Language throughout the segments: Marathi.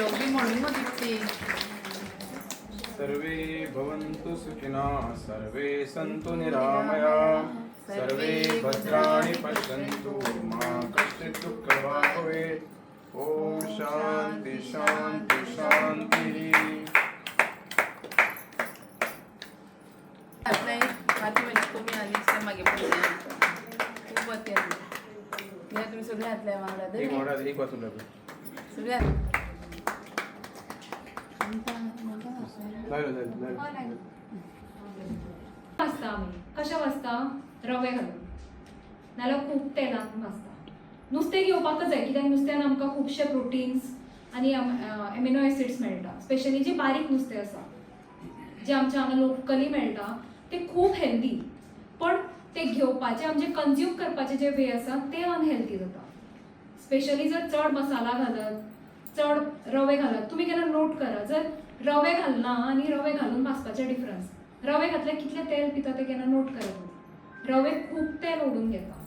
निरोगी म्हणून मग दिसते. सर्वे भवन्तु सुखिनः सर्वे सन्तु निरामया सर्वे भद्राणि पश्यन्तु मा कश्चित् दुःखभाग् भवेत्. ओम शांती शांती शांती. आपल्या हाती म्हणजे कमी आली मागे पडले खूप वाटते या तुम्ही सगळे हातल्या वांगडा एक मोडा एक वाचून सगळ्या वाजता आम्ही कशा वाजता रवे घालून नाल्यार खूप तेलान वाजता. नुस्तें घेवपाकच जाय कित्याक नुस्त्यान आमकां खुबशे प्रोटीन्स आनी एमिनो एसिड्स मेळटा. स्पेशली जे बारीक नुस्तें आसा जे आमच्या हांगा लोकली मेळटा ते खूब हेल्दी, पण ते घेवपाचे आमचे कंज्यूम करपाचे जे वे आसा ते अनहेल्दी जाता. स्पेशली जर चड मसाला घालत चड रवे घालत तुम्ही केन्ना नोट करा जर रवे घालना आनी रवे घालून भाजपाचे डिफरन्स. रवे घातल्यार कितलें तेल पिता ते केन्ना नोट करत. रवे खूब तेल ओडून घेता.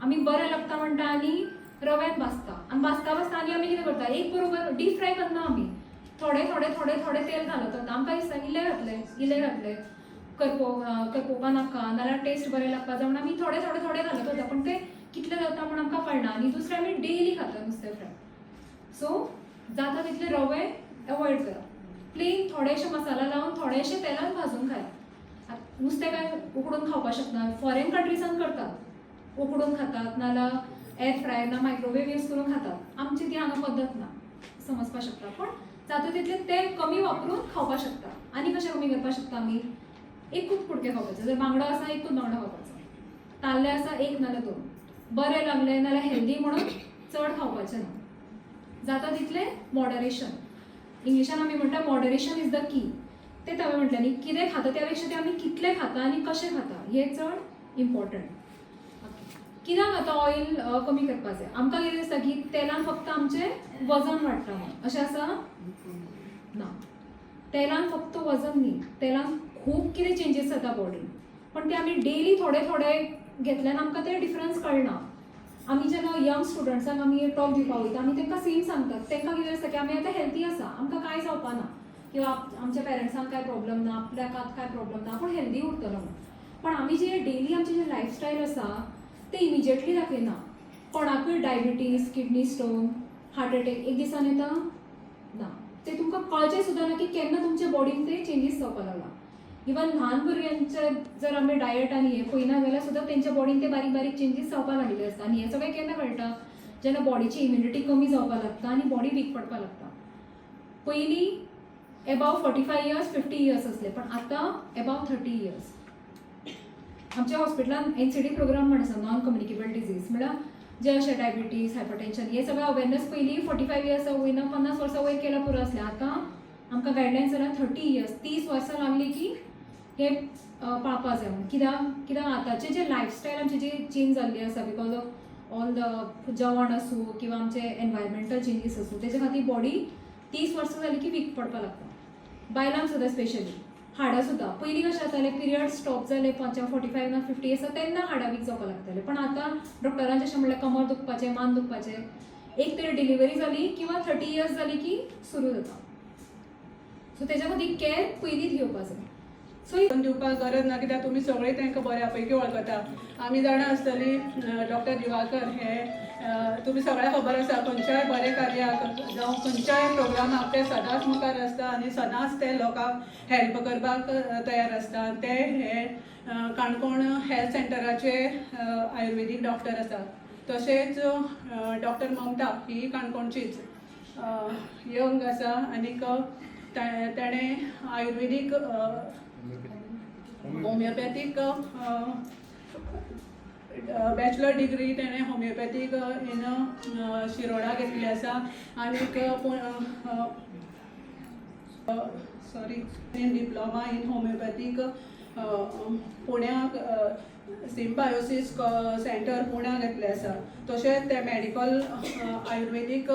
आमी बरें लागता म्हणटा आनी रव्यान भाजता आनी भाजता भाजता आनी आमी कितें करता एक बरोबर डीप फ्राय करना आमी थोडे थोडे थोडे थोडे तेल घालत वता. आमकां दिसता इल्ले घातले करपोवपा नाका नाल्यार टेस्ट बरें लागपा जाय म्हणून आमी थोडे थोडे थोडे घालत वता. पण ते कितले जाता म्हण आमकां कळना आनी दुसरें आमी डेली खाता नुस्तें फ्राय. सो जाता तितले रवे एवॉयड करा. प्लेन थोडेशे मसाला लावन थोडेशे तेलान भाजून खाया. नुस्तें काय उकडून खावपाक शकना. फॉरेन कंट्रीजान करतात उकडून खातात नाल्यार एअर फ्राय ना मायक्रोवेव यूज करून खातात. आमची ती हांगा पद्दत ना समजपाक शकता. पण जाता तितले तेल कमी वापरून खावपाक शकता. आनी कशें कमी करपाक शकता आमी एकूच कुडके खावपाचे. जर बांगडो आसा एकूच बांगडो खावपाचो. ताल्ले आसा एक नाल्यार दोन. बरें लागले नाल्यार हेल्दी म्हणून चड खावपाचें ना. जाता तितले मॉडरेशन. इंग्लिशान आमी म्हणटा मॉडरेशन इज द की. ते हांवें म्हटलें न्ही कितें खाता त्या पेक्षा ते आमी कितले खाता आनी कशें खाता हें चड इम्पॉर्टंट. कित्याक आतां ऑयल कमी करपाक जाय. आमकां कितें दिसता की तेलान फक्त आमचें वजन वाडटा म्हणून. अशें आसा ना. तेलान फक्त वजन न्ही तेलान खूब कितें चेंजीस जाता बॉडीन. पण ते आमी डेली थोडे थोडे घेतल्यान आमकां ते डिफरन्स कळना. आमी जेन्ना यंग स्टुडंट्सांक आमी टॉक दिवपाक वयता आमी तांकां सेम सांगतात. तांकां कितें आसता की आमी आतां हेल्थी आसा आमकां कांय जावपा ना किंवा आमच्या पेरंट्सांक कांय प्रॉब्लम ना आपल्याक कांय प्रॉब्लम ना आपूण हेल्दी उरतलो म्हणून. पण आमी जे डेली आमचें जें लायफस्टायल आसा ते इमिजिएटली दाखयना. कोणाकूय diabetes kidney stone heart attack एक दिसान येता ना. ते तुमकां कळचें सुद्दां ना की केन्ना तुमच्या बॉडीन ते चेंजीस जावपाक लागला. इवन ल्हान भुरग्यांचे जर आमी डायट आनी हें पळयना जाल्यार सुद्दां तेंच्या बॉडीन ते बारीक बारीक चेंजीस जावपाक लागले आसता. आनी हें सगळें केन्ना कळटा जेन्ना बॉडीची इम्युनिटी कमी जावपाक लागता आनी बॉडी वीक पडपाक लागता. पयलीं एबाव 45 इयर्स 50 इयर्स असले पण आतां एबाव 30 इयर्स. आमच्या हॉस्पिटलान NCD प्रोग्राम म्हण आसा नॉन कम्युनिकेबल डिजीज म्हळ्यार जे अशे डायबिटीज हायपरटेन्शन हे सगळें अवेरनेस पयलीं 45 इयर्सा वयना 50 वर्सां वयर केल्यार पुरो आसलें. आतां आमकां गायडलायन्स जाल्यार 30 इयर्स 30 वर्सां लागली की हे पाळपा जाय म्हणून. कित्याक आतांचे जे लायफस्टायल आमची जी चेंज जाल्ली आसा बिकॉज ऑफ ऑल द जेवण आसूं किंवा आमचे एनवायरमेंटल चेंजीस आसूं तेजे खातीर बॉडी 30 वर्सां जाली की वीक पडपाक लागता. बायलांक सुद्दां स्पेशली हाडां सुद्दां पयलीं कशें जातालें पिरियड स्टॉप जाले 45 ना 50 आसा तेन्ना हाडां वीक जावपाक लागताले. पण आतां डॉक्टरांचें अशें म्हणल्यार कमर दुखपाचें मान दुखपाचें एक तरी डिलिव्हरी जाली किंवा 30 इयर्स जाली की सुरू जाता. सो तेज्या खातीर कॅर पयलींच घेवपाक जाय. सो दिवपाक गरज ना कित्याक तुमी सगळें तांकां बऱ्या पैकी वळखता. आमी जाणा आसतली डॉक्टर दिवाकर हे तुमी सगळ्यांक खबर आसा खंयच्याय बरे कार्याक जावं खंयच्याय प्रोग्रामाक ते सदांच मुखार आसता आनी सदांच ते लोकांक हेल्प करपाक तयार आसता. ते हे काणकोण हेल्थ सेंटराचे आयुर्वेदीक डॉक्टर आसा. तशेंच डॉक्टर ममता ही काणकोणचीच यंग आसा आनीक ताणें आयुर्वेदीक होमिओपॅथीक बॅचलर डिग्री ताणें होमिओपॅथीक इन शिरोडा घेतली आसा आनीक डिप्लोमा इन होमिओपॅथीक पुण्याक सिम्बायोसीस सेंटर पुण्याक घेतलें आसा. तशेंच ते मेडिकल आयुर्वेदीक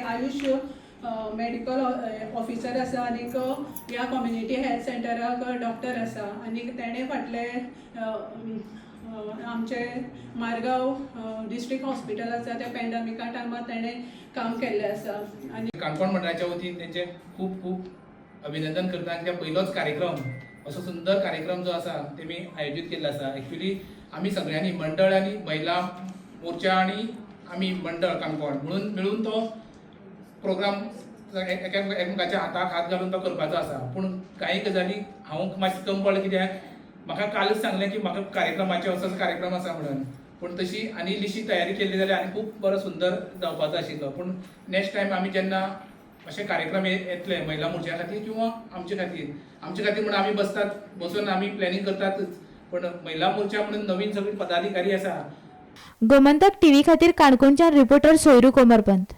आयुश मेडिकल ऑफिसर आसा आनीक ह्या कम्युनिटी हेल्थ सेंटराक डॉक्टर आसा. आनीक तेणें फाटले आमचे मारगांव डिस्ट्रिक्ट हॉस्पिटल आसा त्या पॅन्डेमिका टायमार ताणें काम केल्लें आसा आनी काणकोण मंडळाच्या वतीन तेंचे खूब खूब अभिनंदन करता कित्याक पयलोच कार्यक्रम असो सुंदर कार्यक्रम जो आसा तेमी आयोजीत केल्लो आसा. एक्चुली आमी सगळ्यांनी मंडळ आनी महिला मोर्चा आनी आमी मंडळ काणकोण म्हणून मेळून तो प्रोग्राम एकामेकाच्या हाताक हात घालून तो करपाचो आसा. पूण कांय गजाली हांव मातशें कमी पडलें कित्याक म्हाका कालच सांगलें की म्हाका कार्यक्रमाचे असो कार्यक्रम आसा म्हणून. पूण तशी आनी इल्लीशी तयारी केल्ली जाल्यार आनी खूब बरो सुंदर जावपाचो आशिल्लो. पूण नेक्स्ट टायम आमी जेन्ना अशे कार्यक्रम येतले महिला मोर्चा खातीर किंवा आमचे खातीर म्हणून आमी बसून आमी प्लॅनिंग करतातच. पण महिला मोर्चा म्हणून नवीन सगळी पदाधिकारी आसा. गोमंतक टीव्ही खातीर काणकोणच्यान रिपोर्टर सोयरू कोमरपंत.